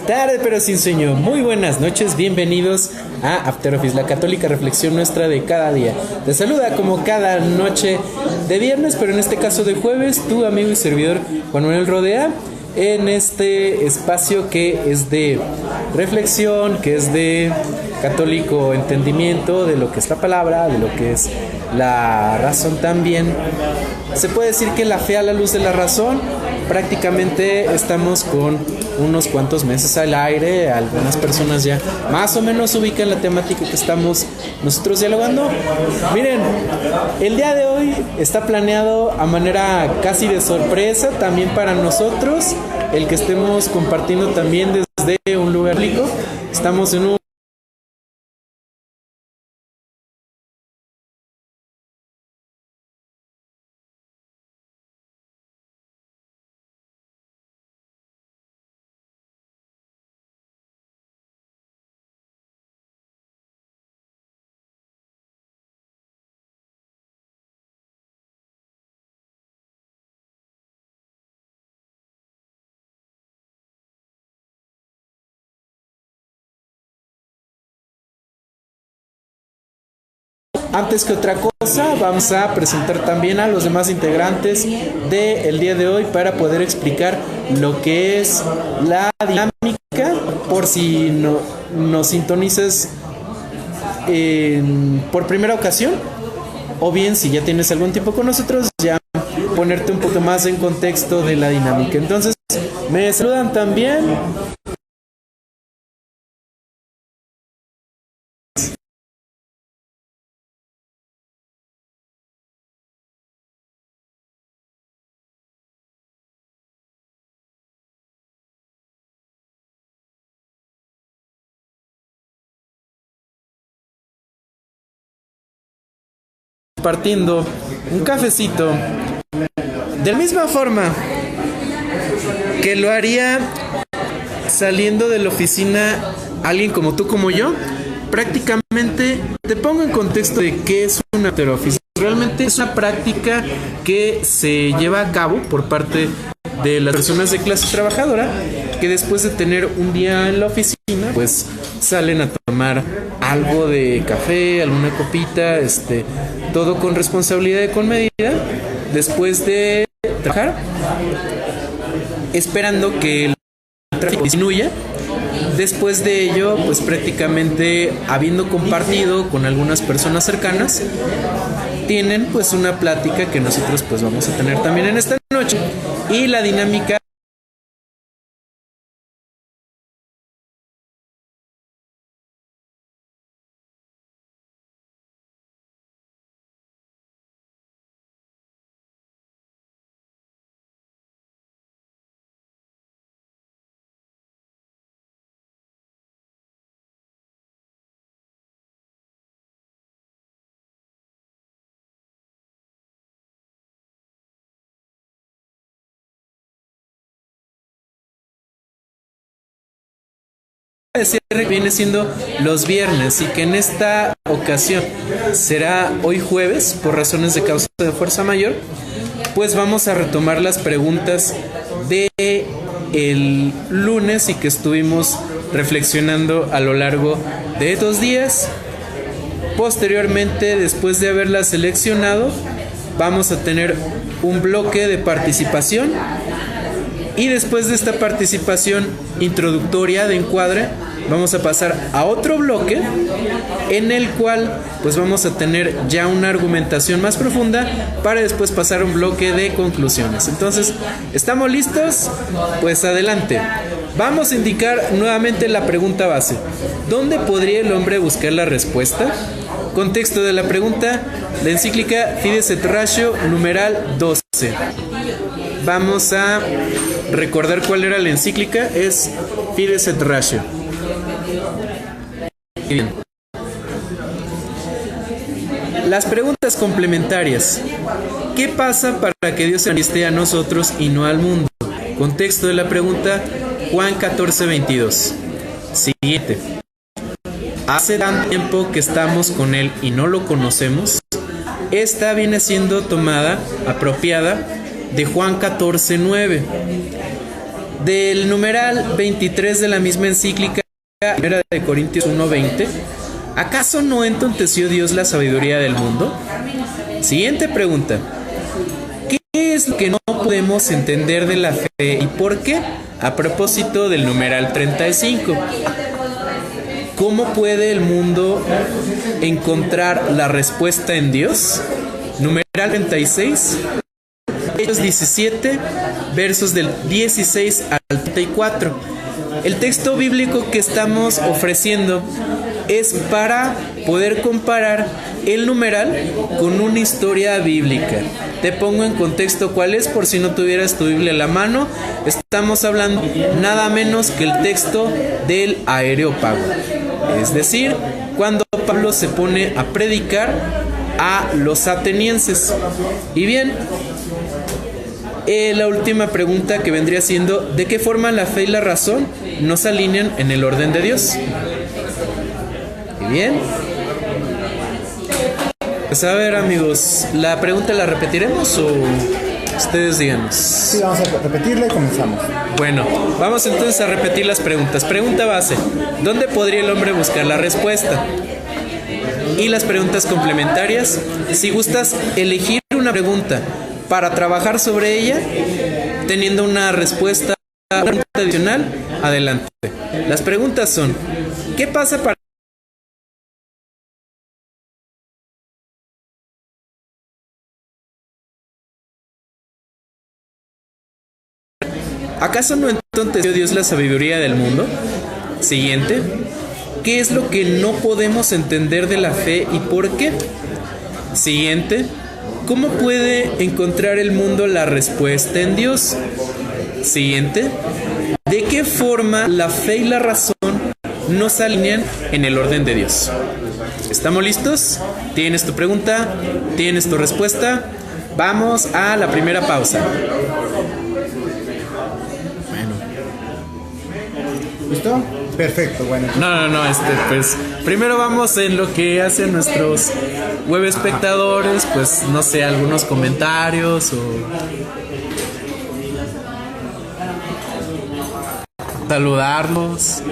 Tarde pero sin sueño. Muy buenas noches, bienvenidos a After Office, la católica reflexión nuestra de cada día. Te saluda como cada noche de viernes, pero en este caso de jueves, tu amigo y servidor Juan Manuel Rodea, en este espacio que es de reflexión, que es de católico entendimiento de lo que es la palabra, de lo que es la razón también. Se puede decir que la fe a la luz de la razón. Prácticamente estamos con unos cuantos meses al aire. Algunas personas ya más o menos ubican la temática que estamos nosotros dialogando. Miren, el día de hoy está planeado a manera casi de sorpresa también para nosotros, el que estemos compartiendo también desde un lugar público. Estamos en un Antes que otra cosa, vamos a presentar también a los demás integrantes del día de hoy para poder explicar lo que es la dinámica, por si no nos sintonizas por primera ocasión, o bien si ya tienes algún tiempo con nosotros, ya ponerte un poco más en contexto de la dinámica. Entonces, me saludan también partiendo un cafecito de la misma forma que lo haría saliendo de la oficina alguien como tú, como yo. Prácticamente te pongo en contexto de qué es una After Office. Realmente es una práctica que se lleva a cabo por parte de las personas de clase trabajadora, que después de tener un día en la oficina, pues salen a tomar algo de café, alguna copita, todo con responsabilidad y con medida, después de trabajar, esperando que el tráfico disminuya. Después de ello, pues prácticamente habiendo compartido con algunas personas cercanas, tienen pues una plática que nosotros pues vamos a tener también en esta noche. Y la dinámica de cierre viene siendo los viernes, y que en esta ocasión será hoy jueves por razones de causa de fuerza mayor, pues vamos a retomar las preguntas de el lunes y que estuvimos reflexionando a lo largo de estos días. Posteriormente, después de haberlas seleccionado, vamos a tener un bloque de participación, y después de esta participación introductoria de encuadre, vamos a pasar a otro bloque en el cual pues vamos a tener ya una argumentación más profunda para después pasar a un bloque de conclusiones. Entonces, ¿estamos listos? Pues adelante. Vamos a indicar nuevamente la pregunta base. ¿Dónde podría el hombre buscar la respuesta? Contexto de la pregunta: la encíclica Fides et Ratio, numeral 12. Vamos a recordar cuál era la encíclica. Es Fides et Ratio. Bien. Las preguntas complementarias. ¿Qué pasa para que Dios se manifieste a nosotros y no al mundo? Contexto de la pregunta: Juan 14:22. Siguiente. ¿Hace tanto tiempo que estamos con Él y no lo conocemos? Esta viene siendo tomada, apropiada, de Juan 14:9. del numeral 23 de la misma encíclica, 1 de Corintios 1:20. ¿Acaso no entonteció Dios la sabiduría del mundo? Siguiente pregunta. ¿Qué es lo que no podemos entender de la fe y por qué? A propósito del numeral 35. ¿Cómo puede el mundo encontrar la respuesta en Dios? Numeral 36. Hechos 17, versos del 16 al 34. El texto bíblico que estamos ofreciendo es para poder comparar el numeral con una historia bíblica. Te pongo en contexto cuál es, por si no tuvieras tu Biblia a la mano. Estamos hablando nada menos que el texto del Areópago. Es decir, cuando Pablo se pone a predicar a los atenienses. Y bien, la última pregunta que vendría siendo: ¿de qué forma la fe y la razón no se alinean en el orden de Dios? Y bien, pues a ver, amigos, ¿la pregunta la repetiremos o ustedes díganos? Sí, vamos a repetirla y comenzamos. Bueno, vamos entonces a repetir las preguntas. Pregunta base: ¿dónde podría el hombre buscar la respuesta? Y las preguntas complementarias: si gustas elegir una pregunta para trabajar sobre ella, teniendo una respuesta adicional, adelante. Las preguntas son: ¿qué pasa para ¿acaso no entonteció Dios la sabiduría del mundo? Siguiente. ¿Qué es lo que no podemos entender de la fe y por qué? Siguiente. ¿Cómo puede encontrar el mundo la respuesta en Dios? Siguiente. ¿De qué forma la fe y la razón no se alinean en el orden de Dios? ¿Estamos listos? ¿Tienes tu pregunta? ¿Tienes tu respuesta? Vamos a la primera pausa. ¿Listo? Perfecto, bueno. No, pues primero vamos en lo que hacen nuestros web espectadores, pues no sé, algunos comentarios o saludarlos.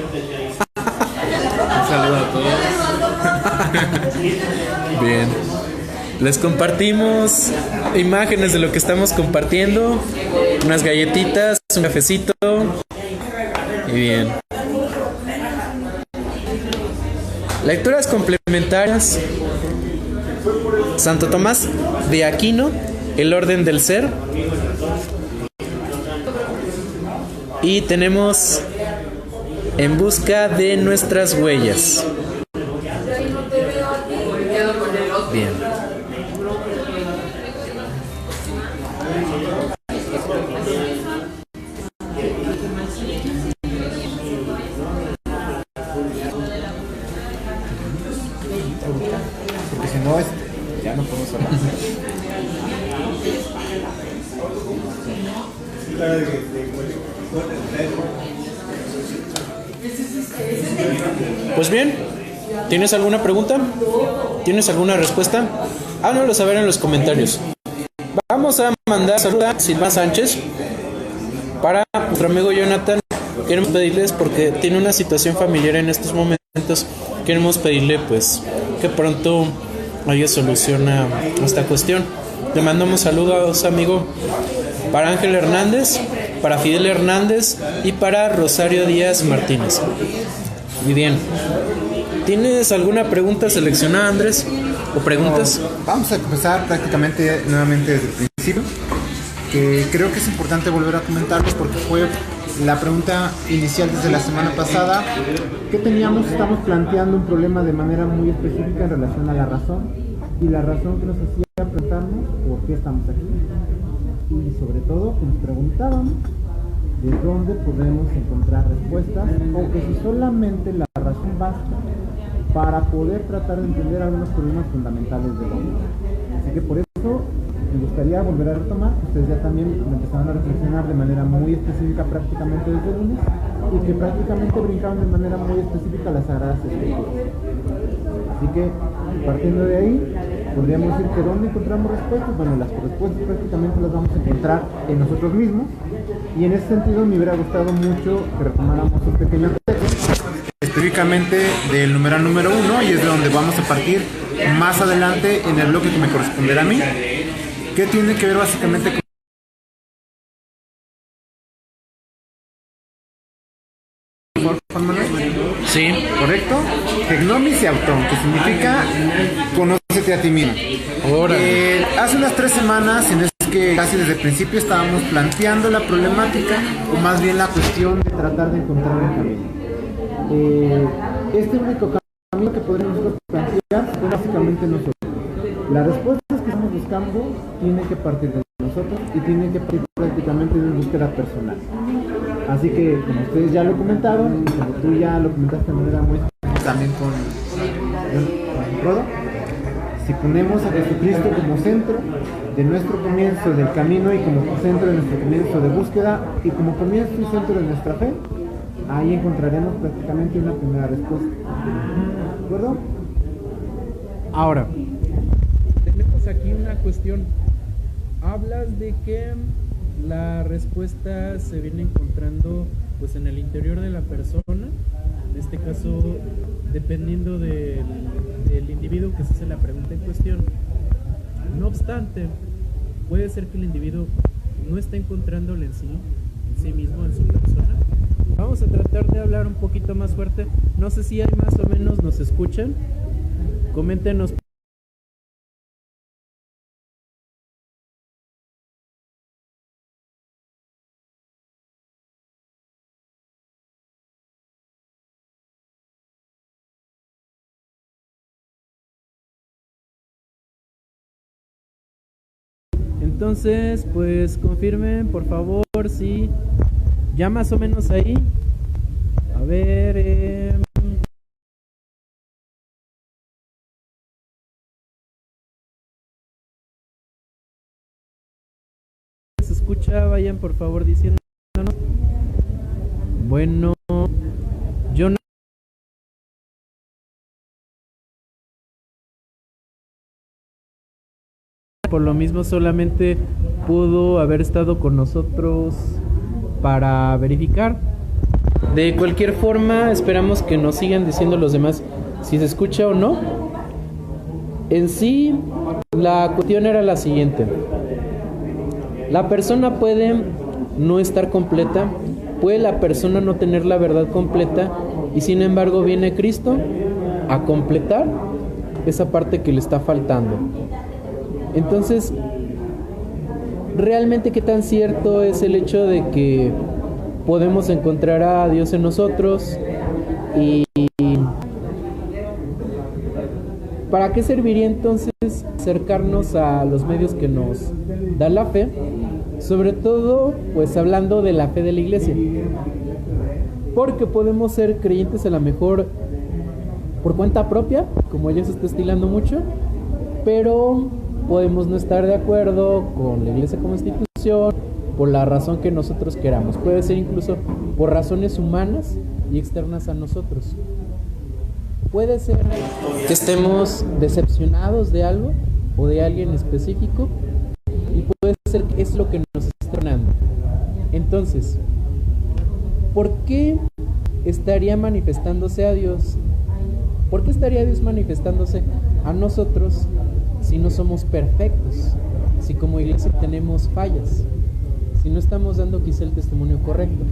Un saludo a todos. Bien. Les compartimos imágenes de lo que estamos compartiendo, unas galletitas, un cafecito. Y bien. Lecturas complementarias: Santo Tomás de Aquino, El orden del ser. Y tenemos En busca de nuestras huellas. Bien. Porque si no, ya no podemos hablar. Pues bien, ¿tienes alguna pregunta? ¿Tienes alguna respuesta? Háganoslo saber en los comentarios. Vamos a mandar saludos a Silvana Sánchez. Para nuestro amigo Jonathan, queremos pedirles, porque tiene una situación familiar en estos momentos, queremos pedirle pues que pronto haya solución a esta cuestión. Le mandamos saludos, amigo, para Ángel Hernández, para Fidel Hernández y para Rosario Díaz Martínez. Muy bien. ¿Tienes alguna pregunta seleccionada, Andrés? ¿O preguntas? Vamos a empezar prácticamente nuevamente desde el principio, que creo que es importante volver a comentarlo porque fue la pregunta inicial desde la semana pasada. ¿Qué teníamos? Estamos planteando un problema de manera muy específica en relación a la razón, y la razón que nos hacía preguntarnos por qué estamos aquí, y sobre todo que nos preguntábamos de dónde podemos encontrar respuestas, o que si solamente la razón basta para poder tratar de entender algunos problemas fundamentales del hombre. Así que por eso me gustaría volver a retomar. Ustedes ya también empezaron a reflexionar de manera muy específica prácticamente desde el lunes, y que prácticamente brincaron de manera muy específica las Sagradas Escrituras. Así que partiendo de ahí, podríamos decir que ¿dónde encontramos respuestas? Bueno, las respuestas prácticamente las vamos a encontrar en nosotros mismos, Y en ese sentido me hubiera gustado mucho que retomáramos un pequeño texto, específicamente del numeral número 1, y es de donde vamos a partir más adelante en el bloque que me corresponderá a mí, que tiene que ver básicamente con Juan Manuel. Sí. ¿Correcto? Tecnomis y autón, que significa conócete a ti mismo. Hace unas 3 semanas, en que casi desde el principio estábamos planteando la problemática, o más bien la cuestión de tratar de encontrar un camino. Este único camino que podríamos plantear es básicamente nosotros. Las respuestas que estamos buscando tienen que partir de nosotros y tienen que partir prácticamente de una búsqueda personal. Así que, como ustedes ya lo comentaron, y como tú ya lo comentaste de manera muy también con Rodo, si ponemos a Jesucristo como centro de nuestro comienzo del camino y como centro de nuestro comienzo de búsqueda y como comienzo y centro de nuestra fe, ahí encontraremos prácticamente una primera respuesta. ¿De acuerdo? Ahora, tenemos aquí una cuestión. Hablas de que la respuesta se viene encontrando pues en el interior de la persona, en este caso dependiendo del individuo que se hace la pregunta en cuestión. No obstante, puede ser que el individuo no esté encontrándolo en sí mismo, en su persona. Vamos a tratar de hablar un poquito más fuerte. No sé si hay más o menos nos escuchan. Coméntenos. Entonces, pues confirmen por favor si ya más o menos ahí. A ver, se escucha, vayan por favor diciéndonos. Bueno, yo no. Por lo mismo solamente pudo haber estado con nosotros para verificar. De cualquier forma, esperamos que nos sigan diciendo los demás si se escucha o no. En sí, la cuestión era la siguiente. La persona puede no estar completa, puede la persona no tener la verdad completa, y sin embargo viene Cristo a completar esa parte que le está faltando. Entonces, ¿realmente qué tan cierto es el hecho de que podemos encontrar a Dios en nosotros? ¿Y para qué serviría entonces acercarnos a los medios que nos da la fe? Sobre todo, pues hablando de la fe de la iglesia. Porque podemos ser creyentes a lo mejor por cuenta propia, como ya se está estilando mucho, pero podemos no estar de acuerdo con la iglesia como institución por la razón que nosotros queramos. Puede ser incluso por razones humanas y externas a nosotros. Puede ser que estemos decepcionados de algo o de alguien específico, y puede ser que es lo que nos está frenando. Entonces, ¿por qué estaría manifestándose a Dios? ¿Por qué estaría Dios manifestándose a nosotros si no somos perfectos? Si como iglesia tenemos fallas, si no estamos dando quizá el testimonio correcto.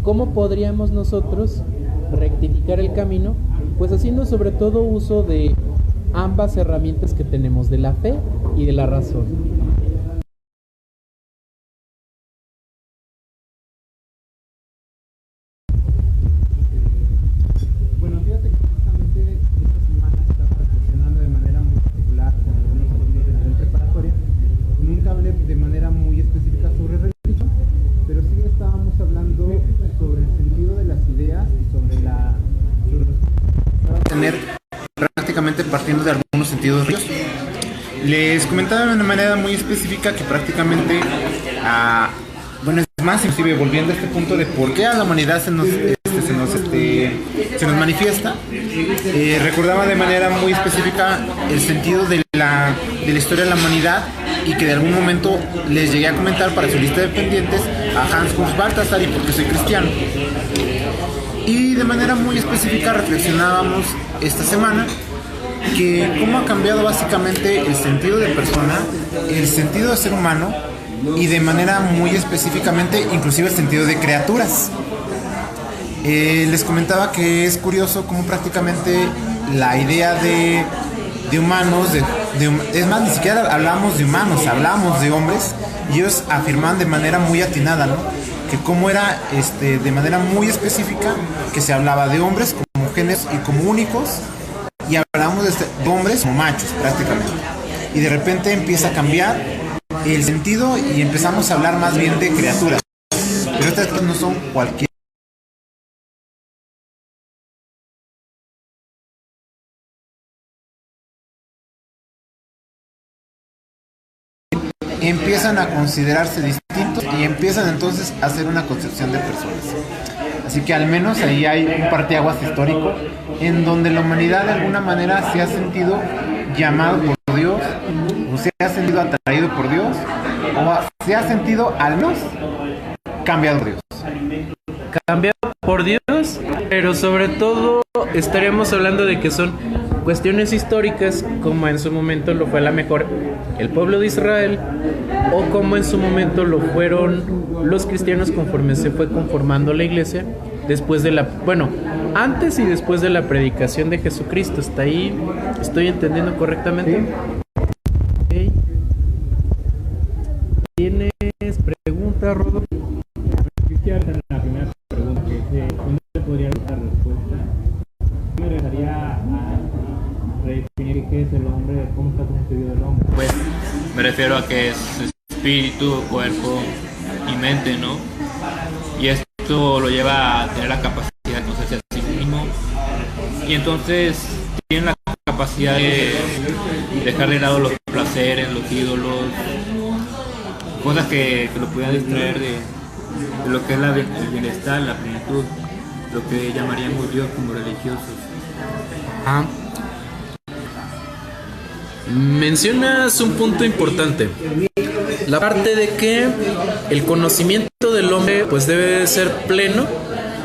¿Cómo podríamos nosotros rectificar el camino? Pues haciendo sobre todo uso de ambas herramientas que tenemos, de la fe y de la razón. Bueno, fíjate que justamente esta semana estaba reflexionando de manera muy particular con algunos alumnos de la preparatoria. Nunca hablé de manera muy específica sobre religión, pero sí estábamos hablando sobre el sentido de las ideas y sobre los tener prácticamente partiendo de algunos sentidos religiosos. Les comentaba de una manera muy específica que prácticamente, bueno, es más, inclusive volviendo a este punto de por qué a la humanidad se nos se nos manifiesta. Recordaba de manera muy específica el sentido de la historia de la humanidad, y que de algún momento les llegué a comentar para su lista de pendientes a Hans Urs Balthasar y porque soy cristiano. Y de manera muy específica reflexionábamos esta semana que cómo ha cambiado básicamente el sentido de persona, el sentido de ser humano, y de manera muy específicamente inclusive el sentido de criaturas. Les comentaba que es curioso cómo prácticamente la idea de humanos, es más, ni siquiera hablamos de humanos, hablamos de hombres, y ellos afirman de manera muy atinada, ¿no? Que cómo era de manera muy específica que se hablaba de hombres como géneros y como únicos, y hablamos de hombres como machos prácticamente, y de repente empieza a cambiar el sentido y empezamos a hablar más bien de criaturas, pero estas cosas no son cualquier. Empiezan a considerarse distintos y empiezan entonces a hacer una concepción de personas. Así que al menos ahí hay un parteaguas histórico en donde la humanidad de alguna manera se ha sentido llamado por Dios, o se ha sentido atraído por Dios, o se ha sentido al menos cambiado por Dios. Cambiado por Dios, pero sobre todo estaríamos hablando de que son cuestiones históricas, como en su momento lo fue a la mejor el pueblo de Israel, o como en su momento lo fueron los cristianos conforme se fue conformando la iglesia después de antes y después de la predicación de Jesucristo. ¿Hasta ahí estoy entendiendo correctamente? Okay. ¿Tienes preguntas, Rodolfo? La primera pregunta ¿dónde podría dar la respuesta? Me regresaría a redefinir qué es el hombre, cómo está constituido el hombre. Pues me refiero a que es espíritu, cuerpo y mente, ¿no? Y esto lo lleva a tener la capacidad de conocerse a sí mismo, y entonces tiene la capacidad de dejar de lado los placeres, los ídolos, cosas que lo pudieran distraer de lo que es el bienestar, la plenitud, lo que llamaríamos Dios como religiosos. Mencionas un punto importante, la parte de que el conocimiento del hombre pues debe de ser pleno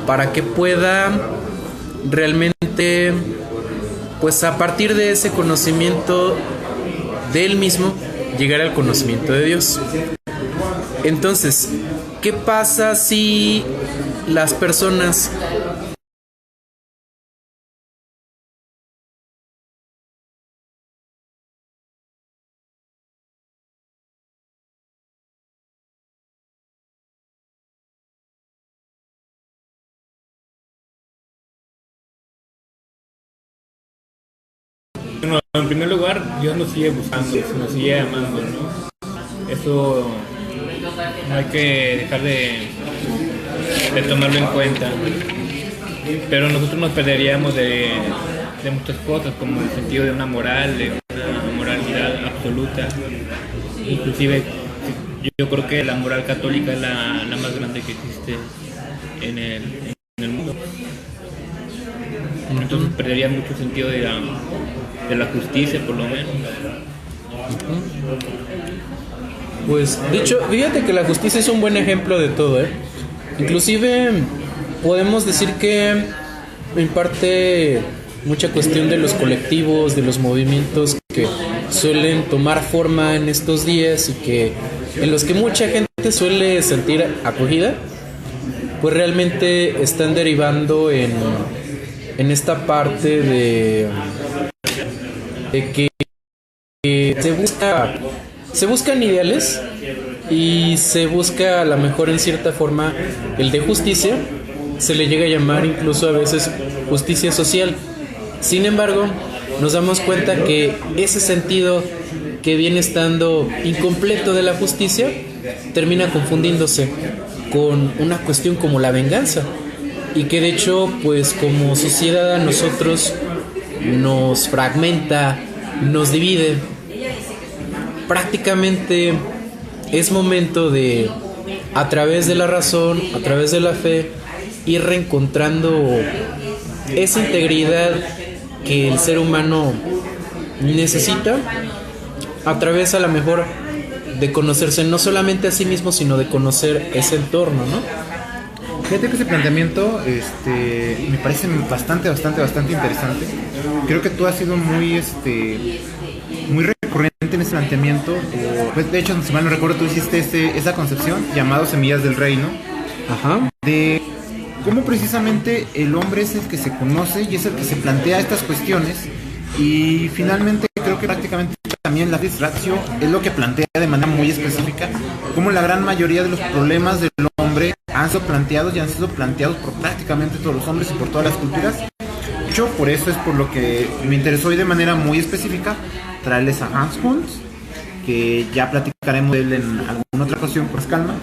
para que pueda realmente, pues a partir de ese conocimiento de él mismo, llegar al conocimiento de Dios. Entonces, ¿qué pasa si las personas Bueno, en primer lugar, Dios nos sigue buscando, nos sigue amando, ¿no? Eso no hay que dejar de tomarlo en cuenta. Pero nosotros nos perderíamos de muchas cosas, como el sentido de una moral, de una moralidad absoluta. Inclusive, yo creo que la moral católica es la más grande que existe en el mundo. Entonces perdería mucho sentido de la justicia, por lo menos. Pues, dicho, fíjate que la justicia es un buen ejemplo de todo, ¿eh? Inclusive podemos decir que en parte mucha cuestión de los colectivos, de los movimientos que suelen tomar forma en estos días y que en los que mucha gente suele sentir acogida, pues realmente están derivando en esta parte de que se buscan ideales y se busca a lo mejor en cierta forma el de justicia, se le llega a llamar incluso a veces justicia social. Sin embargo, nos damos cuenta que ese sentido que viene estando incompleto de la justicia termina confundiéndose con una cuestión como la venganza, y que de hecho pues como sociedad a nosotros nos fragmenta, nos divide. Prácticamente es momento de, a través de la razón, a través de la fe ir reencontrando esa integridad que el ser humano necesita a través a lo mejor de conocerse no solamente a sí mismo, sino de conocer ese entorno, ¿no? Fíjate que ese planteamiento me parece bastante interesante. Creo que tú has sido muy recurrente en ese planteamiento. Pues, de hecho, si mal no recuerdo, tú hiciste esa concepción llamado Semillas del Reino. Ajá. De cómo precisamente el hombre es el que se conoce y es el que se plantea estas cuestiones. Y finalmente creo que prácticamente también la ratio es lo que plantea de manera muy específica cómo la gran mayoría de los problemas del hombre han sido planteados y han sido planteados por prácticamente todos los hombres y por todas las culturas. Yo por eso es por lo que me interesó y de manera muy específica traerles a Hans Kuntz, que ya platicaremos de él en alguna otra ocasión con más calma.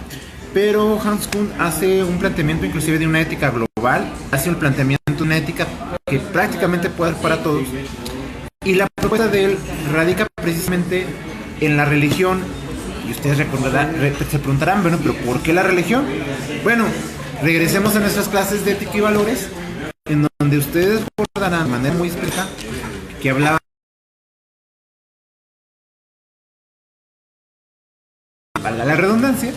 Pero Hans Kuntz hace un planteamiento inclusive de una ética global, hace un planteamiento de una ética que prácticamente puede ser para todos. Y la propuesta de él radica precisamente en la religión. Y ustedes se preguntarán, bueno, pero ¿por qué la religión? Bueno, regresemos a nuestras clases de ética y valores, en donde ustedes recordarán de manera muy explícita que hablaba para la redundancia.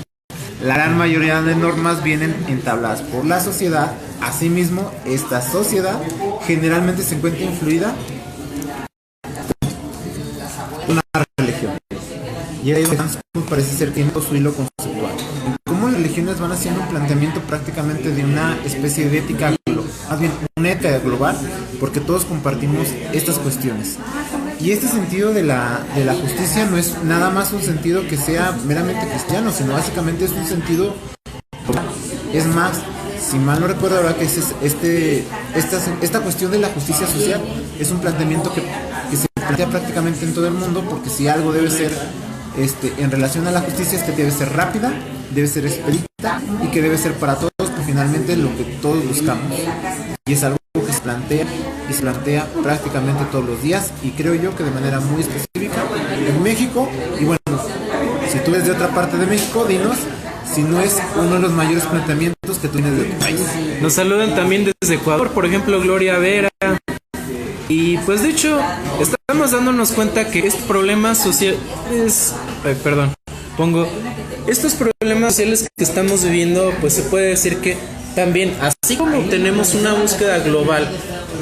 La gran mayoría de normas vienen entabladas por la sociedad. Asimismo, esta sociedad generalmente se encuentra influida por una religión. Y ahí parece ser que tiene su hilo conceptual. Cómo las religiones van haciendo un planteamiento prácticamente de una especie de ética global, más bien una ética global, porque todos compartimos estas cuestiones. Y este sentido de la justicia no es nada más un sentido que sea meramente cristiano, sino básicamente es un sentido. Es más, si mal no recuerdo ahora, que esta cuestión de la justicia social es un planteamiento que se plantea prácticamente en todo el mundo, porque si algo debe ser en relación a la justicia, debe ser rápida, debe ser expedita y que debe ser para todos, que finalmente es lo que todos buscamos. Y es algo que se plantea prácticamente todos los días, y creo yo que de manera muy específica en México. Y bueno, si tú eres de otra parte de México, dinos si no es uno de los mayores planteamientos que tú tienes de tu país. Nos saludan también desde Ecuador, por ejemplo, Gloria Vera. Y pues de hecho, estamos dándonos cuenta que este problema social estos problemas sociales que estamos viviendo, pues se puede decir que también, así como tenemos una búsqueda global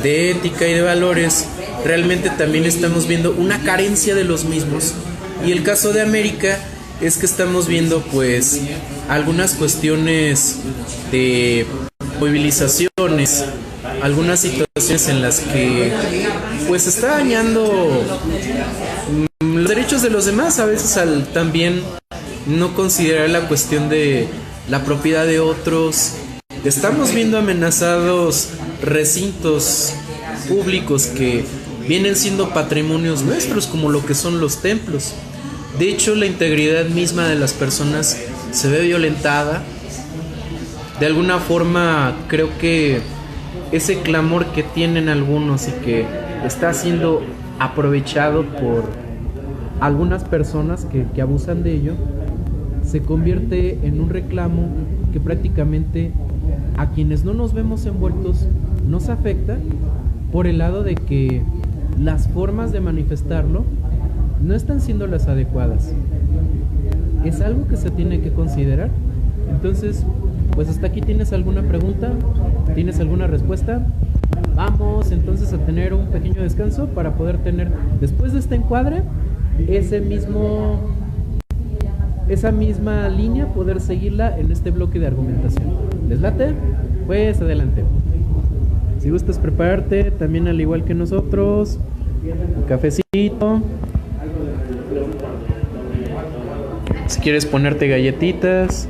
de ética y de valores, realmente también estamos viendo una carencia de los mismos. Y el caso de América es que estamos viendo pues algunas cuestiones de movilizaciones, algunas situaciones en las que pues se está dañando los derechos de los demás, a veces al también no considerar la cuestión de la propiedad de otros. Estamos viendo amenazados recintos públicos que vienen siendo patrimonios nuestros, como lo que son los templos. De hecho, la integridad misma de las personas se ve violentada. De alguna forma, creo que ese clamor que tienen algunos y que está siendo aprovechado por algunas personas que abusan de ello, se convierte en un reclamo que prácticamente a quienes no nos vemos envueltos nos afecta, por el lado de que las formas de manifestarlo no están siendo las adecuadas. Es algo que se tiene que considerar. Entonces, pues hasta aquí. ¿Tienes alguna pregunta? ¿Tienes alguna respuesta? Vamos entonces a tener un pequeño descanso para poder tener, después de este encuadre, esa misma línea, poder seguirla en este bloque de argumentación. ¿Les late? Pues adelante. Si gustas prepararte también al igual que nosotros, un cafecito. Si quieres ponerte galletitas.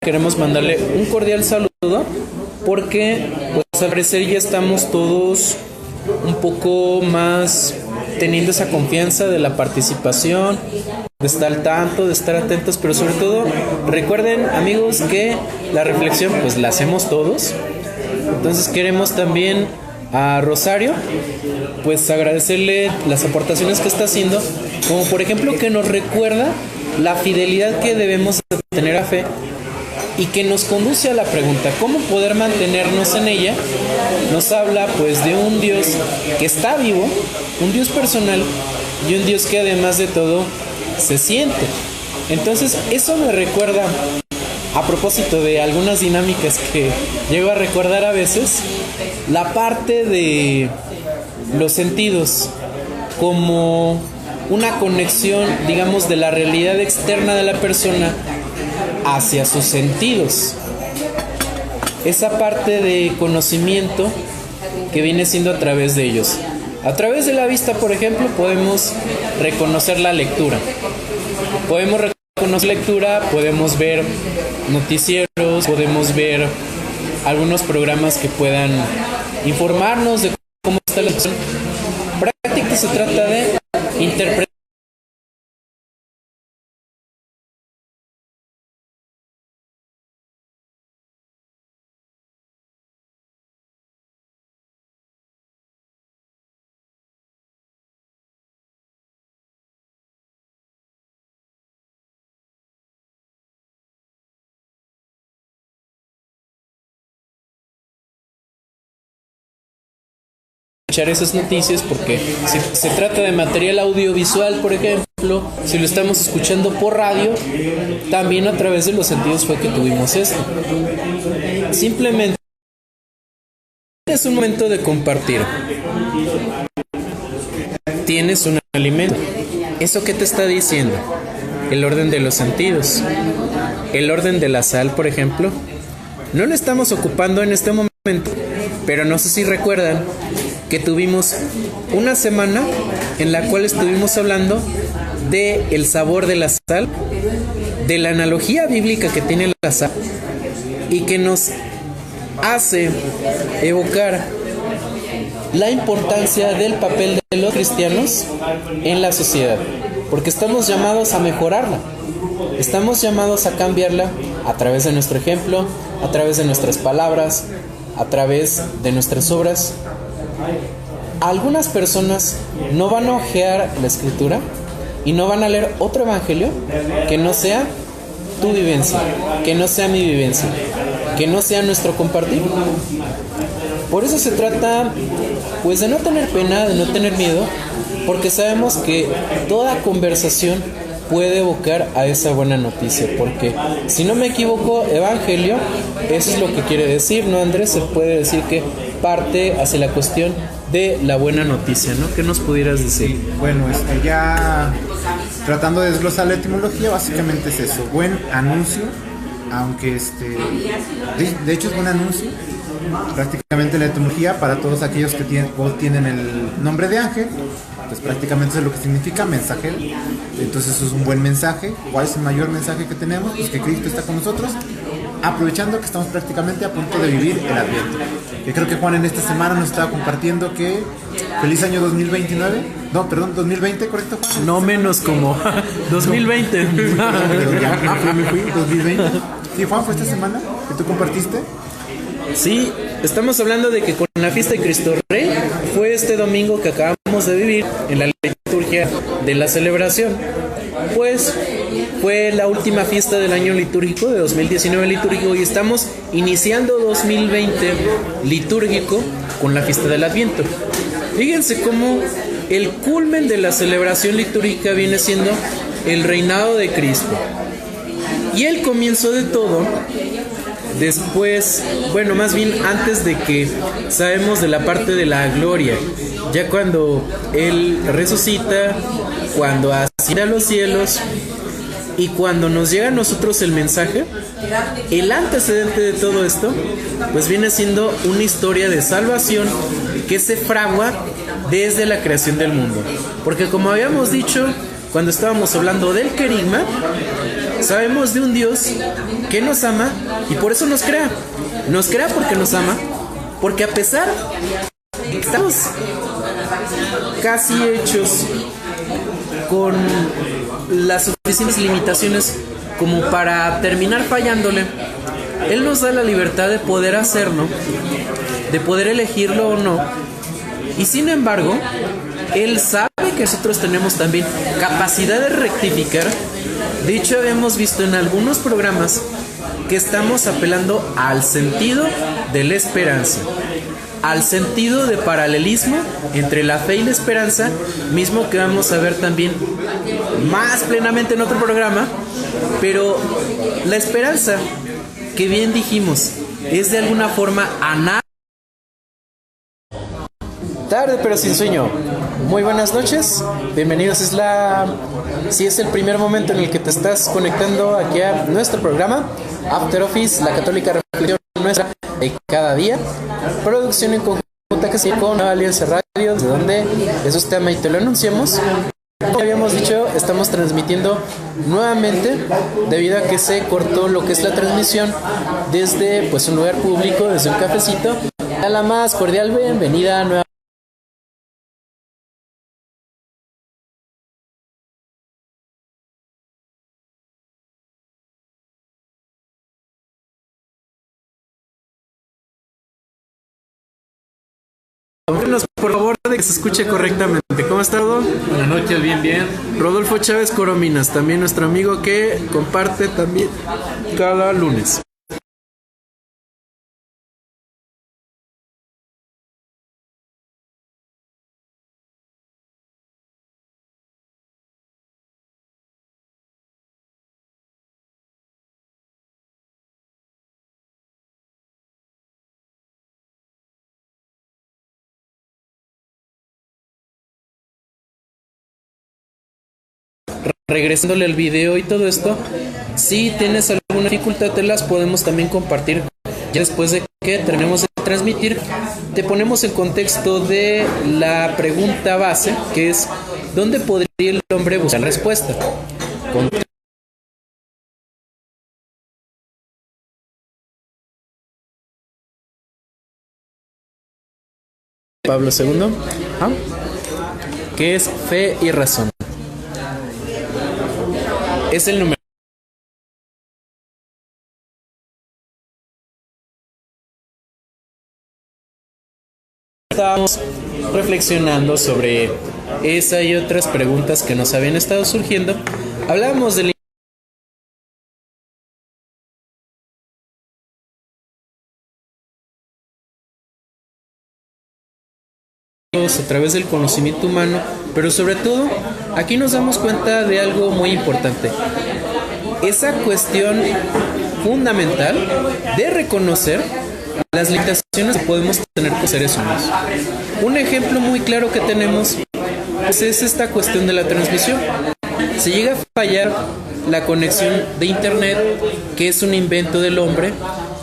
Queremos mandarle un cordial saludo porque pues al parecer ya estamos todos un poco más teniendo esa confianza de la participación, de estar al tanto, de estar atentos, pero sobre todo recuerden, amigos, que la reflexión pues la hacemos todos. Entonces queremos también a Rosario pues agradecerle las aportaciones que está haciendo, como por ejemplo que nos recuerda la fidelidad que debemos tener a fe y que nos conduce a la pregunta ¿cómo poder mantenernos en ella? Nos habla pues de un Dios que está vivo, un Dios personal y un Dios que además de todo se siente. Entonces eso me recuerda, a propósito de algunas dinámicas que llego a recordar a veces, la parte de los sentidos como una conexión, digamos, de la realidad externa de la persona hacia sus sentidos. Esa parte de conocimiento que viene siendo a través de ellos. A través de la vista, por ejemplo, podemos reconocer la lectura. Podemos reconocer lectura, podemos ver noticieros, podemos ver algunos programas que puedan informarnos de cómo está la situación. Práctica se trata de interpretar esas noticias, porque si se trata de material audiovisual, por ejemplo, si lo estamos escuchando por radio, también a través de los sentidos fue que tuvimos esto. Simplemente es un momento de compartir. Tienes un alimento. ¿Eso qué te está diciendo? El orden de los sentidos. El orden de la sal, por ejemplo. No lo estamos ocupando en este momento, pero no sé si recuerdan que tuvimos una semana en la cual estuvimos hablando de el sabor de la sal, de la analogía bíblica que tiene la sal y que nos hace evocar la importancia del papel de los cristianos en la sociedad, porque estamos llamados a mejorarla, estamos llamados a cambiarla a través de nuestro ejemplo, a través de nuestras palabras, a través de nuestras obras. Algunas personas no van a hojear la escritura y no van a leer otro evangelio que no sea tu vivencia, que no sea mi vivencia, que no sea nuestro compartir. Por eso se trata pues de no tener pena, de no tener miedo, porque sabemos que toda conversación puede evocar a esa buena noticia, porque si no me equivoco, evangelio, eso es lo que quiere decir, ¿no, Andrés? Se puede decir que parte hacia la cuestión de la buena noticia, ¿no? ¿Qué nos pudieras decir? Bueno, ya tratando de desglosar la etimología, básicamente es eso, buen anuncio, aunque de hecho es buen anuncio. Prácticamente la etimología para todos aquellos que tienen el nombre de ángel, pues prácticamente es lo que significa mensajero. Entonces eso es un buen mensaje. ¿Cuál es el mayor mensaje que tenemos? Pues que Cristo está con nosotros, aprovechando que estamos prácticamente a punto de vivir el Adviento. Que creo que Juan en esta semana nos estaba compartiendo que feliz año 2029. No, perdón, 2020, ¿correcto, Juan? No menos como 2020. Me fui, 2020. Sí, Juan, fue esta semana que tú compartiste. Sí, estamos hablando de que con la fiesta de Cristo Rey fue este domingo que acabamos de vivir en la liturgia de la celebración. Pues fue la última fiesta del año litúrgico, de 2019 litúrgico, y estamos iniciando 2020 litúrgico con la fiesta del Adviento. Fíjense cómo el culmen de la celebración litúrgica viene siendo el reinado de Cristo. Y el comienzo de todo, después, bueno, más bien antes de que sabemos de la parte de la gloria, ya cuando Él resucita, cuando asciende a los cielos, Y cuando nos llega a nosotros el mensaje, el antecedente de todo esto, pues viene siendo una historia de salvación que se fragua desde la creación del mundo. Porque como habíamos dicho cuando estábamos hablando del querigma, sabemos de un Dios que nos ama y por eso nos crea. Nos crea porque nos ama, porque a pesar de que estamos casi hechos con las suficientes limitaciones como para terminar fallándole, Él nos da la libertad de poder hacerlo, de poder elegirlo o no. Y sin embargo, Él sabe que nosotros tenemos también capacidad de rectificar. De hecho, habíamos visto en algunos programas que estamos apelando al sentido de la esperanza, al sentido de paralelismo entre la fe y la esperanza, mismo que vamos a ver también más plenamente en otro programa. Pero la esperanza, que bien dijimos, es de alguna forma tarde pero sin sueño. Muy buenas noches, bienvenidos. Si es el primer momento en el que te estás conectando aquí a nuestro programa After Office, la católica reflexión nuestra de cada día, producción en conjunta que se con Nueva Alianza Radio, de donde Jesús te ama y te lo anunciamos. Como habíamos dicho, estamos transmitiendo nuevamente debido a que se cortó lo que es la transmisión desde pues un lugar público, desde un cafecito. A la más cordial bienvenida nuevamente. Por favor, de que se escuche correctamente. ¿Cómo está, Rodolfo? Buenas noches, bien. Rodolfo Chávez Corominas, también nuestro amigo que comparte también cada lunes. Regresándole al video y todo esto, si tienes alguna dificultad te las podemos también compartir. Ya después de que terminemos de transmitir, te ponemos el contexto de la pregunta base, que es ¿dónde podría el hombre buscar respuesta? Con Pablo II, que es fe y razón. Es el número. Estábamos reflexionando sobre esa y otras preguntas que nos habían estado surgiendo. Hablábamos del a través del conocimiento humano, pero sobre todo aquí nos damos cuenta de algo muy importante, esa cuestión fundamental de reconocer las limitaciones que podemos tener como seres humanos. Un ejemplo muy claro que tenemos pues, es esta cuestión de la transmisión. Si llega a fallar la conexión de internet, que es un invento del hombre,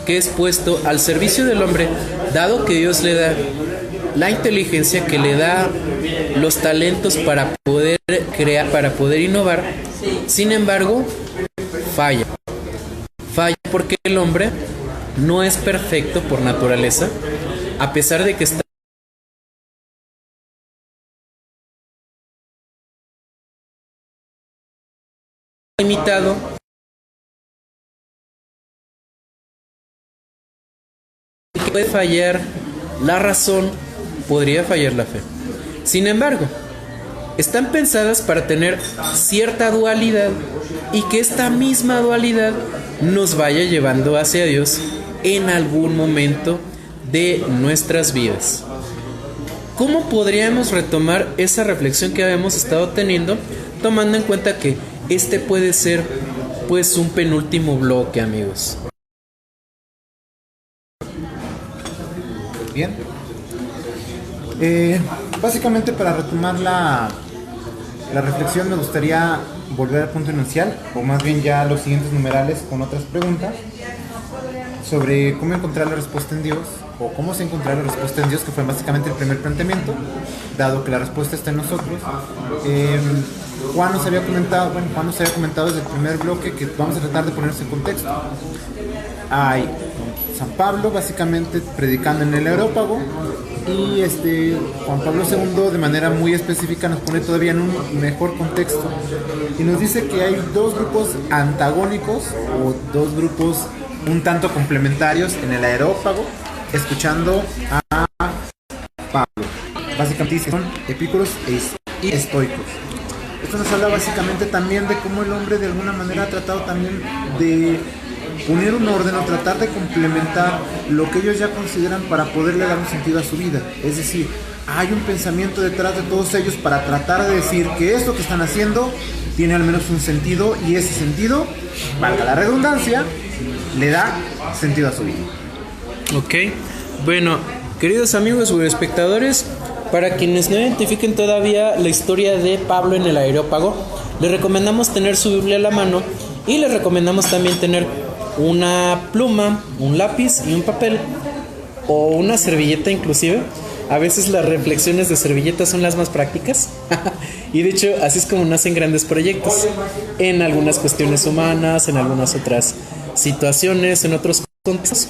que es puesto al servicio del hombre, dado que Dios le da la inteligencia, que le da los talentos para poder crear, para poder innovar. Sin embargo, falla porque el hombre no es perfecto por naturaleza, a pesar de que está limitado. Puede fallar la razón, podría fallar la fe. Sin embargo, están pensadas para tener cierta dualidad y que esta misma dualidad nos vaya llevando hacia Dios en algún momento de nuestras vidas. ¿Cómo podríamos retomar esa reflexión que habíamos estado teniendo, tomando en cuenta que este puede ser pues un penúltimo bloque, amigos? Bien. Básicamente, para retomar la reflexión, me gustaría volver al punto inicial, o más bien ya los siguientes numerales con otras preguntas sobre cómo encontrar la respuesta en Dios, o cómo se encontrar la respuesta en Dios, que fue básicamente el primer planteamiento, dado que la respuesta está en nosotros. Juan nos había comentado desde el primer bloque que vamos a tratar de ponerse en contexto. Hay San Pablo básicamente predicando en el Areópago, y Juan Pablo II de manera muy específica nos pone todavía en un mejor contexto y nos dice que hay dos grupos antagónicos o dos grupos un tanto complementarios en el Areópago escuchando a Pablo. Básicamente son epícuros y estoicos. Esto nos habla básicamente también de cómo el hombre de alguna manera ha tratado también de poner un orden o tratar de complementar lo que ellos ya consideran para poderle dar un sentido a su vida. Es decir, hay un pensamiento detrás de todos ellos para tratar de decir que esto que están haciendo tiene al menos un sentido, y ese sentido, valga la redundancia, le da sentido a su vida. Ok, bueno, queridos amigos o espectadores, para quienes no identifiquen todavía la historia de Pablo en el Areópago, les recomendamos tener su Biblia a la mano y les recomendamos también tener una pluma, un lápiz y un papel, o una servilleta inclusive. A veces las reflexiones de servilletas son las más prácticas y de hecho así es como nacen grandes proyectos en algunas cuestiones humanas, en algunas otras situaciones, en otros contextos.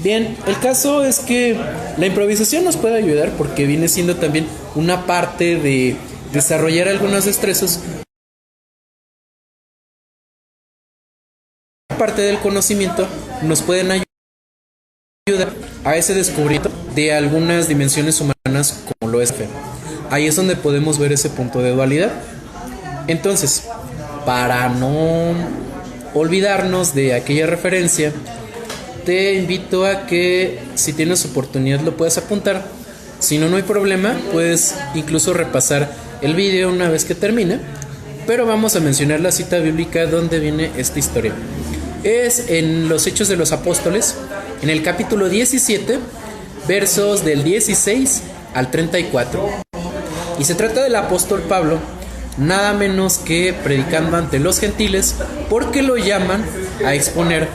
Bien, el caso es que la improvisación nos puede ayudar porque viene siendo también una parte de desarrollar algunas destrezas, parte del conocimiento nos pueden ayudar a ese descubrimiento de algunas dimensiones humanas como lo es fe. Ahí es donde podemos ver ese punto de dualidad. Entonces, para no olvidarnos de aquella referencia, te invito a que si tienes oportunidad lo puedas apuntar. Si no, no hay problema, puedes incluso repasar el video una vez que termine. Pero vamos a mencionar la cita bíblica donde viene esta historia. Es en los Hechos de los Apóstoles, en el capítulo 17, versos del 16 al 34. Y se trata del apóstol Pablo, nada menos que predicando ante los gentiles, porque lo llaman a exponer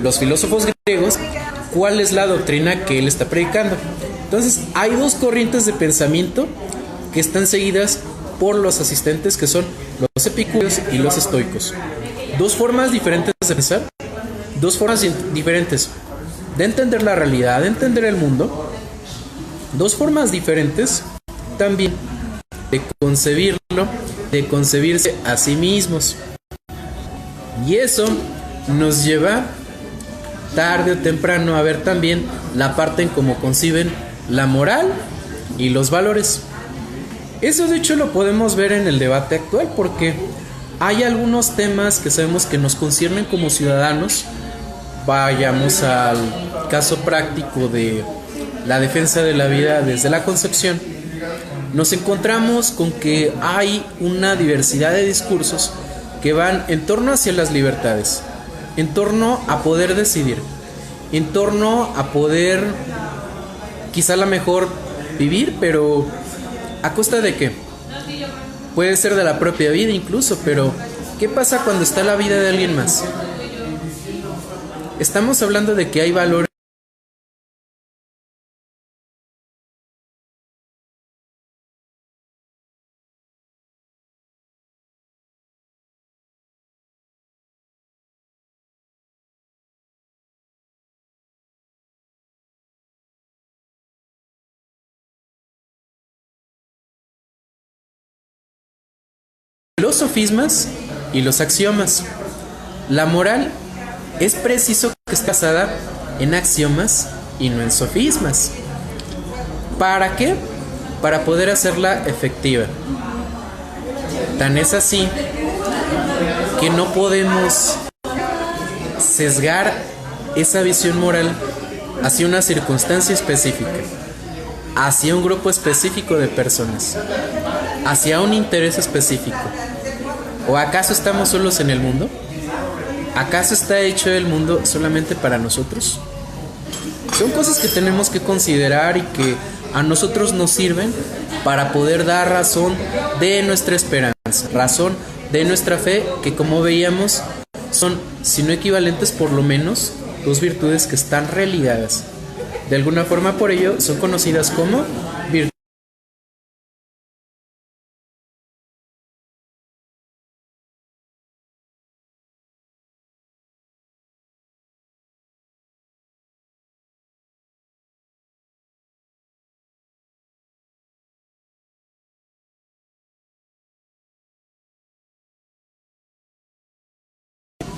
los filósofos griegos cuál es la doctrina que él está predicando. Entonces hay dos corrientes de pensamiento que están seguidas por los asistentes, que son los epicúreos y los estoicos. Dos formas diferentes de pensar, dos formas diferentes de entender la realidad, de entender el mundo, dos formas diferentes también de concebirlo, de concebirse a sí mismos. Y eso nos lleva tarde o temprano a ver también la parte en cómo conciben la moral y los valores. Eso de hecho lo podemos ver en el debate actual, porque hay algunos temas que sabemos que nos conciernen como ciudadanos. Vayamos al caso práctico de la defensa de la vida desde la concepción. Nos encontramos con que hay una diversidad de discursos que van en torno hacia las libertades, en torno a poder decidir, en torno a poder quizá la mejor vivir, pero ¿a costa de qué? Puede ser de la propia vida incluso, pero ¿qué pasa cuando está la vida de alguien más? Estamos hablando de que hay valores los sofismas y los axiomas. La moral es preciso que esté basada en axiomas y no en sofismas. ¿Para qué? Para poder hacerla efectiva. Tan es así que no podemos sesgar esa visión moral hacia una circunstancia específica, hacia un grupo específico de personas, hacia un interés específico. ¿O acaso estamos solos en el mundo? ¿Acaso está hecho el mundo solamente para nosotros? Son cosas que tenemos que considerar y que a nosotros nos sirven para poder dar razón de nuestra esperanza, razón de nuestra fe, que como veíamos son, si no equivalentes, por lo menos dos virtudes que están religadas. De alguna forma, por ello, son conocidas como virtudes.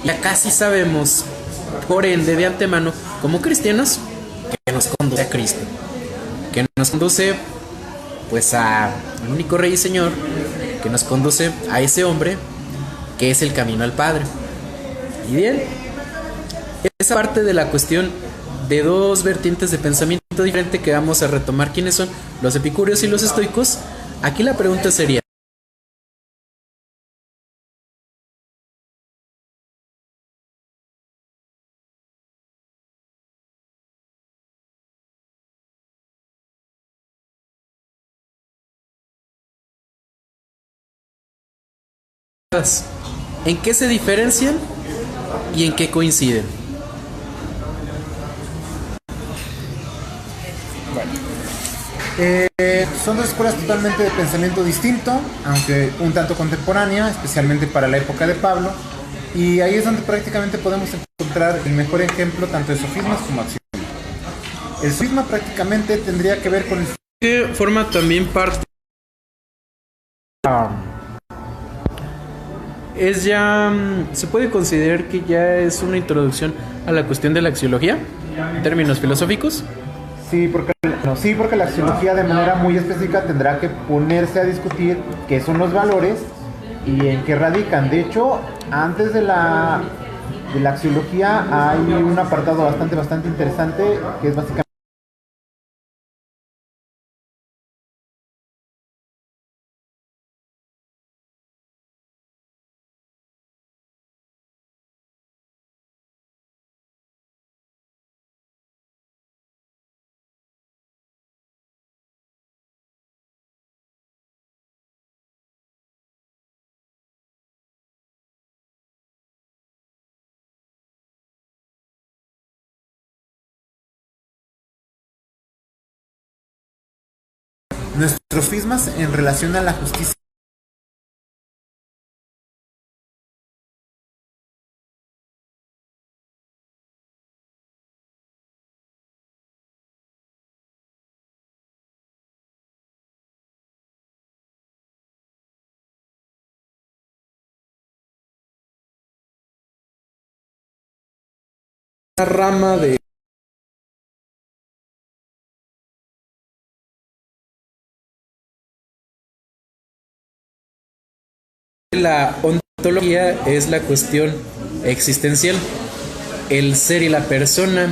Ya casi sabemos, por ende, de antemano, como cristianos, que nos conduce a Cristo, que nos conduce pues al único Rey y Señor, que nos conduce a ese hombre que es el camino al Padre. Y bien, esa parte de la cuestión de dos vertientes de pensamiento diferente que vamos a retomar, ¿quiénes son? Los epicúreos y los estoicos. Aquí la pregunta sería: ¿en qué se diferencian y en qué coinciden? Son dos escuelas totalmente de pensamiento distinto, aunque un tanto contemporánea, especialmente para la época de Pablo, y ahí es donde prácticamente podemos encontrar el mejor ejemplo tanto de sofismas como axiomas. El sofisma prácticamente tendría que ver con el... ¿Qué forma también parte? Es ya, se puede considerar que ya es una introducción a la cuestión de la axiología en términos filosóficos. Sí, porque la axiología de manera muy específica tendrá que ponerse a discutir qué son los valores y en qué radican. De hecho, antes de la axiología hay un apartado bastante interesante que es básicamente nuestros sofismas en relación a la justicia. Una rama de la ontología es la cuestión existencial, el ser y la persona.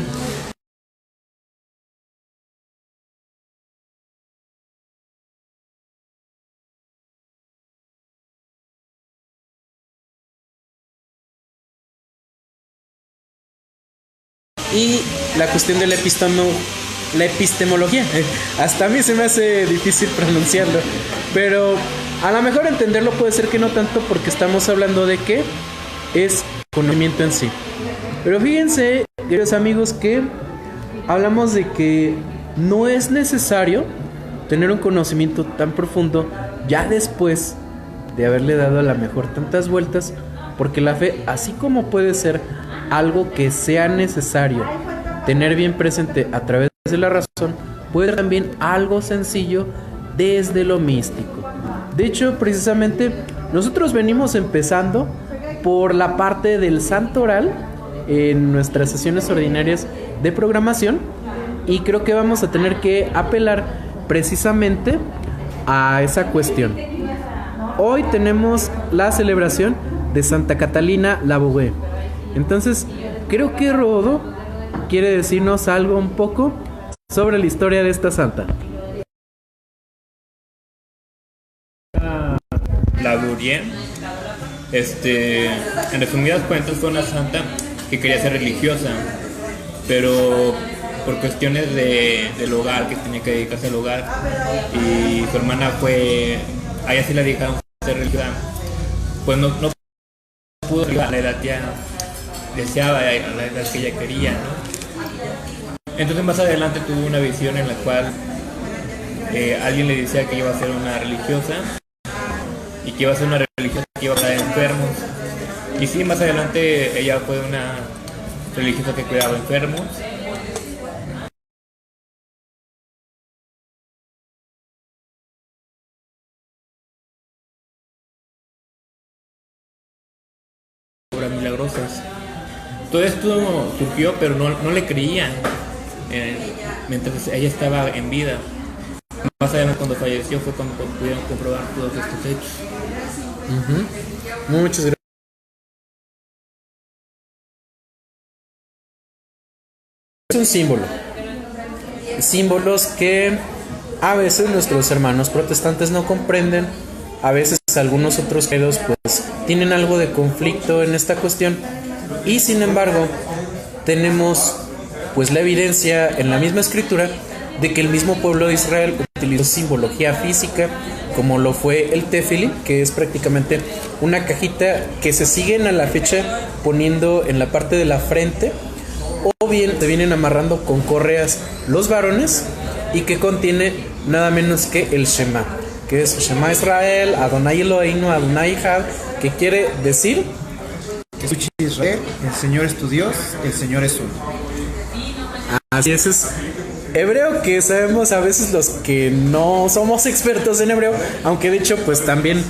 Y la cuestión de la epistemología. Hasta a mí se me hace difícil pronunciarlo, pero a lo mejor entenderlo puede ser que no tanto, porque estamos hablando de que es conocimiento en sí. Pero fíjense, queridos amigos, que hablamos de que no es necesario tener un conocimiento tan profundo ya después de haberle dado a lo mejor tantas vueltas, porque la fe, así como puede ser algo que sea necesario tener bien presente a través de la razón, puede ser también algo sencillo desde lo místico. De hecho, precisamente nosotros venimos empezando por la parte del santo oral en nuestras sesiones ordinarias de programación, y creo que vamos a tener que apelar precisamente a esa cuestión. Hoy tenemos la celebración de Santa Catalina Labouré. Entonces, creo que Rodo quiere decirnos algo un poco sobre la historia de esta santa. Labouré, en resumidas cuentas, fue una santa que quería ser religiosa, pero por cuestiones del hogar, que tenía que dedicarse al hogar, y su hermana a ella sí la dejaron ser religiosa, pues no pudo arribar a la edad ya deseaba, a la edad que ella quería, ¿no? Entonces más adelante tuvo una visión en la cual alguien le decía que iba a ser una religiosa y que iba a ser una religiosa que iba a cuidar enfermos. Y sí, más adelante ella fue una religiosa que cuidaba enfermos. Obras milagrosas. Todo esto surgió, pero no le creían mientras ella estaba en vida. Más adelante, cuando falleció, fue cuando pudieron comprobar todos estos hechos. Muchas gracias. Es un símbolo. Símbolos que a veces nuestros hermanos protestantes no comprenden. A veces algunos otros credos pues tienen algo de conflicto en esta cuestión. Y sin embargo, tenemos pues la evidencia en la misma escritura de que el mismo pueblo de Israel utilizó simbología física, como lo fue el tefilín, que es prácticamente una cajita que se siguen a la fecha poniendo en la parte de la frente, o bien te vienen amarrando con correas los varones, y que contiene nada menos que el Shema, que es Shema Israel, Adonai Eloheinu, Adonai Echad, que quiere decir: escucha Israel, el Señor es tu Dios, el Señor es uno. Así es hebreo, que sabemos a veces los que no somos expertos en hebreo, aunque de hecho pues también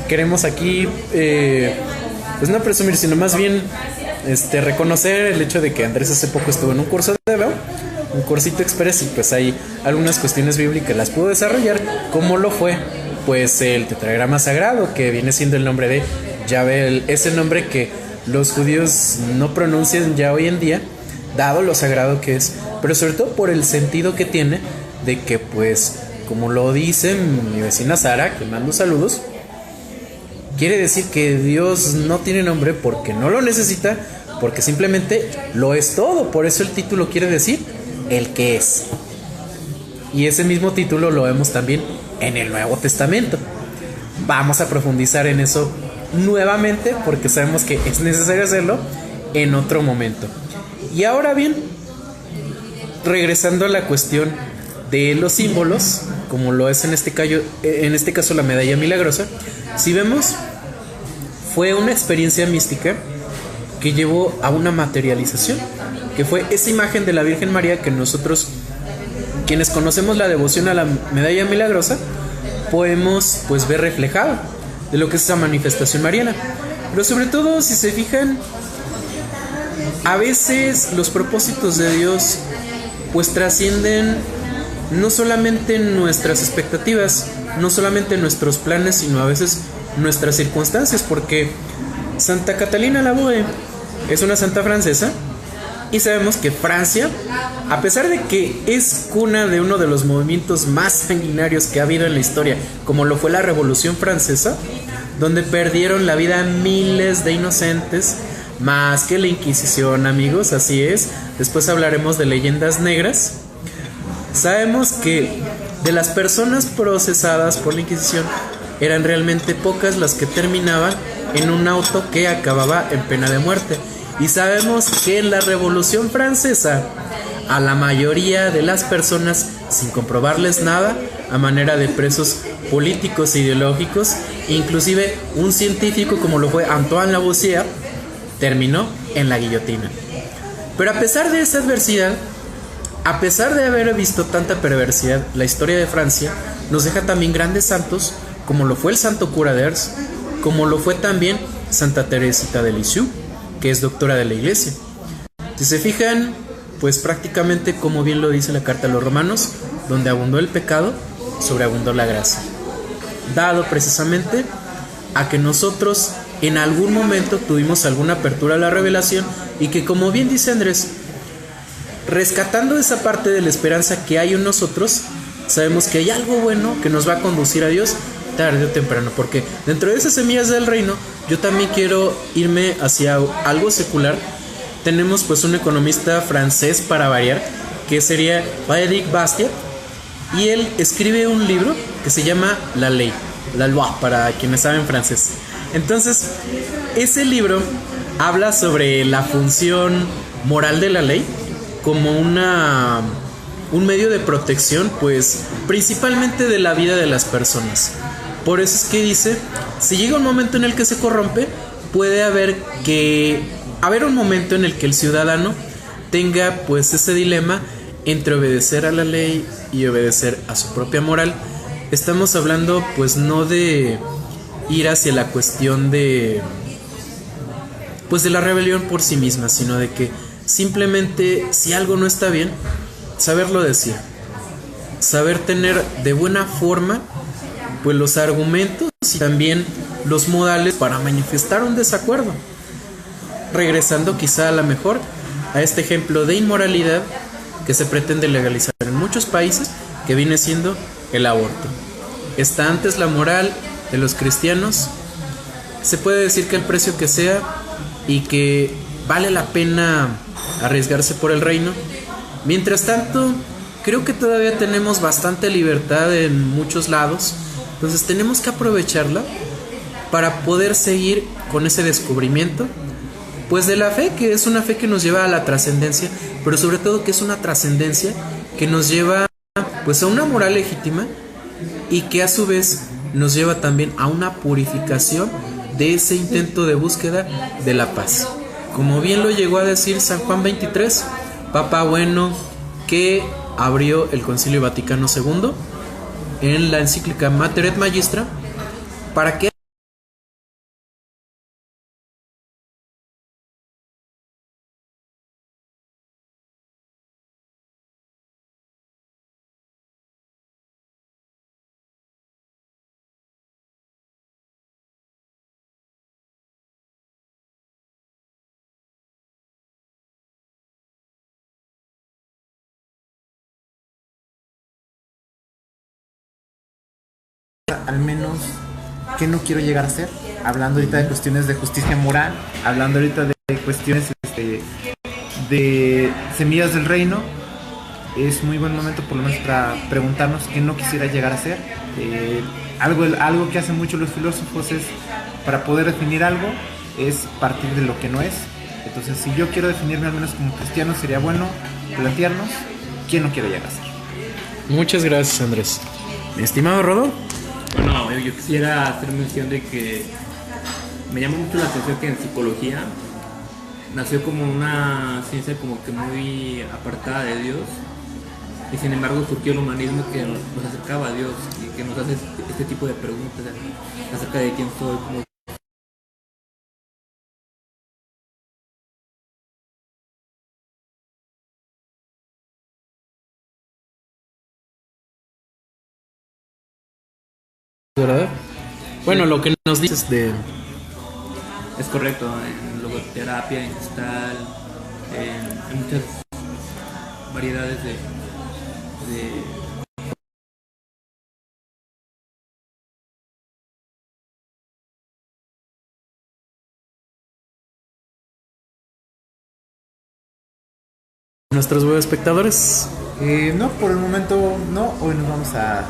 queremos aquí pues no presumir, sino más bien reconocer el hecho de que Andrés hace poco estuvo en un curso de hebreo, un cursito express, y pues hay algunas cuestiones bíblicas las pudo desarrollar, como lo fue pues el tetragrama sagrado, que viene siendo el nombre de Yahvé, ese nombre que los judíos no pronuncian ya hoy en día, dado lo sagrado que es, pero sobre todo por el sentido que tiene de que pues, como lo dice mi vecina Sara, que mando saludos, quiere decir que Dios no tiene nombre porque no lo necesita, porque simplemente lo es todo. Por eso el título quiere decir el que es. Y ese mismo título lo vemos también en el Nuevo Testamento. Vamos a profundizar en eso nuevamente porque sabemos que es necesario hacerlo en otro momento. Y ahora bien, regresando a la cuestión de los símbolos, como lo es en este caso la medalla milagrosa, si vemos, fue una experiencia mística que llevó a una materialización, que fue esa imagen de la Virgen María que nosotros, quienes conocemos la devoción a la medalla milagrosa, podemos pues ver reflejado de lo que es esa manifestación mariana. Pero sobre todo, si se fijan, a veces los propósitos de Dios pues trascienden no solamente nuestras expectativas, no solamente nuestros planes, sino a veces nuestras circunstancias, porque Santa Catalina Laboe es una santa francesa y sabemos que Francia, a pesar de que es cuna de uno de los movimientos más sanguinarios que ha habido en la historia, como lo fue la Revolución Francesa, donde perdieron la vida miles de inocentes, más que la Inquisición, amigos, así es. Después hablaremos de leyendas negras. Sabemos que de las personas procesadas por la Inquisición eran realmente pocas las que terminaban en un auto que acababa en pena de muerte. Y sabemos que en la Revolución Francesa a la mayoría de las personas, sin comprobarles nada, a manera de presos políticos e ideológicos, inclusive un científico como lo fue Antoine Lavoisier, terminó en la guillotina. Pero a pesar de esa adversidad, a pesar de haber visto tanta perversidad, la historia de Francia nos deja también grandes santos, como lo fue el santo cura de Ars, como lo fue también Santa Teresita de Lisieux, que es doctora de la iglesia. Si se fijan, pues prácticamente, como bien lo dice la carta a los romanos, donde abundó el pecado, sobreabundó la gracia, dado precisamente a que nosotros en algún momento tuvimos alguna apertura a la revelación, y que, como bien dice Andrés, rescatando esa parte de la esperanza que hay en nosotros, sabemos que hay algo bueno que nos va a conducir a Dios tarde o temprano, porque dentro de esas semillas del reino yo también quiero irme hacia algo secular. Tenemos pues un economista francés, para variar, que sería Frédéric Bastiat, y él escribe un libro que se llama La Ley, La Loi, para quienes saben francés. Entonces, ese libro habla sobre la función moral de la ley como un medio de protección, pues principalmente de la vida de las personas. Por eso es que dice, si llega un momento en el que se corrompe, puede haber un momento en el que el ciudadano tenga pues ese dilema entre obedecer a la ley y obedecer a su propia moral. Estamos hablando pues no de ir hacia la cuestión de pues de la rebelión por sí misma, sino de que simplemente si algo no está bien, saberlo decir, saber tener de buena forma pues los argumentos y también los modales para manifestar un desacuerdo, regresando quizá a lo mejor a este ejemplo de inmoralidad que se pretende legalizar en muchos países, que viene siendo el aborto. Está antes la moral de los cristianos. Se puede decir que el precio que sea y que vale la pena arriesgarse por el reino. Mientras tanto, creo que todavía tenemos bastante libertad en muchos lados, entonces tenemos que aprovecharla para poder seguir con ese descubrimiento pues de la fe, que es una fe que nos lleva a la trascendencia, pero sobre todo que es una trascendencia que nos lleva pues a una moral legítima y que a su vez nos lleva también a una purificación de ese intento de búsqueda de la paz. Como bien lo llegó a decir San Juan XXIII, Papa bueno, que abrió el Concilio Vaticano II en la encíclica Mater et Magistra, para que al menos qué no quiero llegar a ser, hablando ahorita de cuestiones de justicia moral, hablando ahorita de cuestiones de semillas del reino. Es muy buen momento por lo menos para preguntarnos qué no quisiera llegar a ser. Algo que hacen mucho los filósofos es, para poder definir algo, es partir de lo que no es. Entonces, si yo quiero definirme al menos como cristiano, sería bueno plantearnos qué no quiero llegar a ser. Muchas gracias, Andrés. Mi estimado Rodo. Bueno, yo quisiera hacer mención de que me llama mucho la atención que en psicología nació como una ciencia como que muy apartada de Dios, y sin embargo surgió el humanismo que nos acercaba a Dios y que nos hace este tipo de preguntas acerca de quién soy, cómo ¿Verdad? Bueno, lo que nos dices de... es correcto, en logoterapia, en gestal, en muchas variedades de nuestros web espectadores. No, por el momento no. Hoy nos vamos a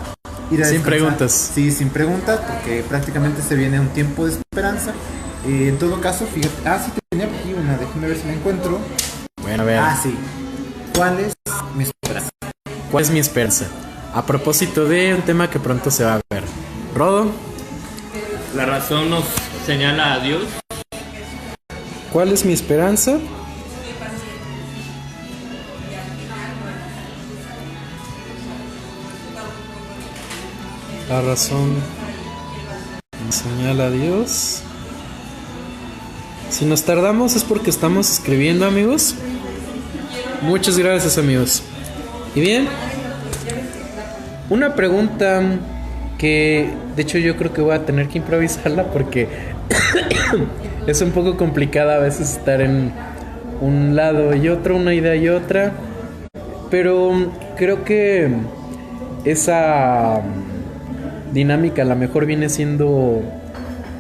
ir a Sin descansar. preguntas. Sí, sin preguntas, porque prácticamente se viene un tiempo de esperanza. En todo caso, fíjate. Sí, tenía aquí una. Déjame ver si la encuentro. Bueno, a ver. Sí. ¿Cuál es mi esperanza? ¿Cuál es mi esperanza? A propósito de un tema que pronto se va a ver. Rodo. la razón nos señala a Dios. ¿Cuál es mi esperanza? La razón me señala a Dios. Si nos tardamos es porque estamos escribiendo, amigos. Muchas gracias, amigos. Y bien, una pregunta que de hecho yo creo que voy a tener que improvisarla porque es un poco complicada a veces estar en un lado y otro, una idea y otra, pero creo que esa dinámica a lo mejor viene siendo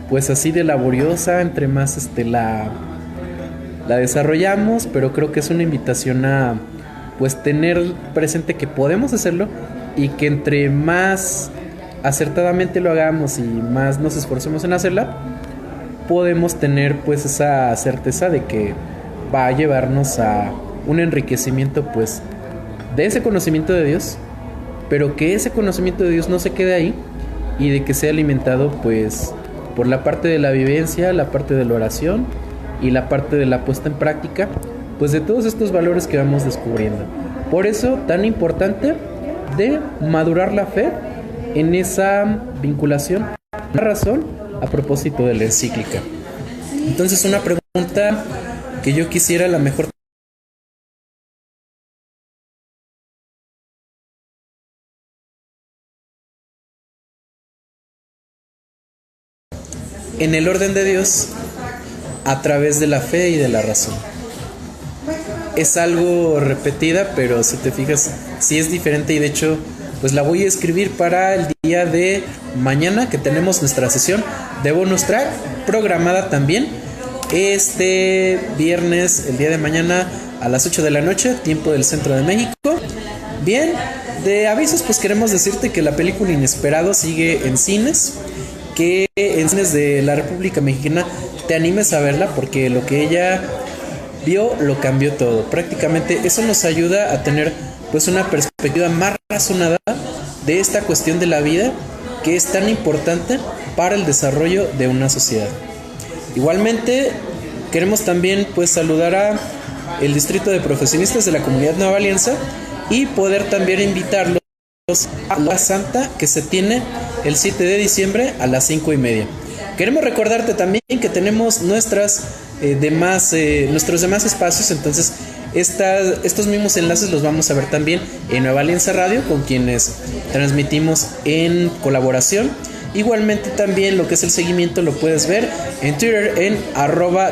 pues así de laboriosa, entre más la desarrollamos, pero creo que es una invitación a pues tener presente que podemos hacerlo y que entre más acertadamente lo hagamos y más nos esforcemos en hacerla, podemos tener pues esa certeza de que va a llevarnos a un enriquecimiento pues de ese conocimiento de Dios, pero que ese conocimiento de Dios no se quede ahí y de que sea alimentado pues por la parte de la vivencia, la parte de la oración y la parte de la puesta en práctica pues de todos estos valores que vamos descubriendo. Por eso tan importante de madurar la fe en esa vinculación, la razón a propósito de la encíclica. Entonces una pregunta que yo quisiera a la mejor en el orden de Dios a través de la fe y de la razón. Es algo repetida, pero si te fijas, sí es diferente y de hecho, pues la voy a escribir para el día de mañana que tenemos nuestra sesión de bonus track programada también este viernes, el día de mañana a las 8 de la noche, tiempo del centro de México. Bien, de avisos pues queremos decirte que la película Inesperado sigue en cines, que en cines de la República Mexicana te animes a verla porque lo que ella vio lo cambió todo. Prácticamente eso nos ayuda a tener pues una perspectiva más razonada de esta cuestión de la vida que es tan importante para el desarrollo de una sociedad. Igualmente queremos también pues saludar a el distrito de profesionistas de la comunidad Nueva Alianza y poder también invitarlos a la Santa que se tiene el 7 de diciembre a las 5:30. Queremos recordarte también que tenemos nuestros demás espacios, entonces estos mismos enlaces los vamos a ver también en Nueva Alianza Radio, con quienes transmitimos en colaboración. Igualmente también lo que es el seguimiento lo puedes ver en Twitter en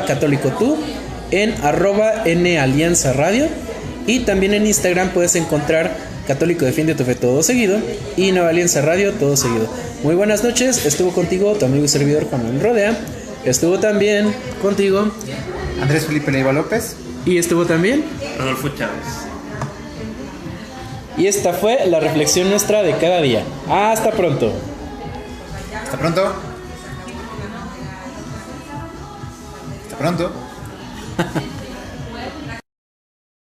@católicotú, en @NAlianzaRadio, y también en Instagram puedes encontrar Católico Defiende tu Fe todo seguido y Nueva Alianza Radio todo seguido. Muy buenas noches, estuvo contigo tu amigo y servidor Juan Manuel Rodea, estuvo también contigo Andrés Felipe Leiva López y estuvo también Rodolfo Chávez. Y esta fue la reflexión nuestra de cada día. Hasta pronto. Hasta pronto. Hasta pronto.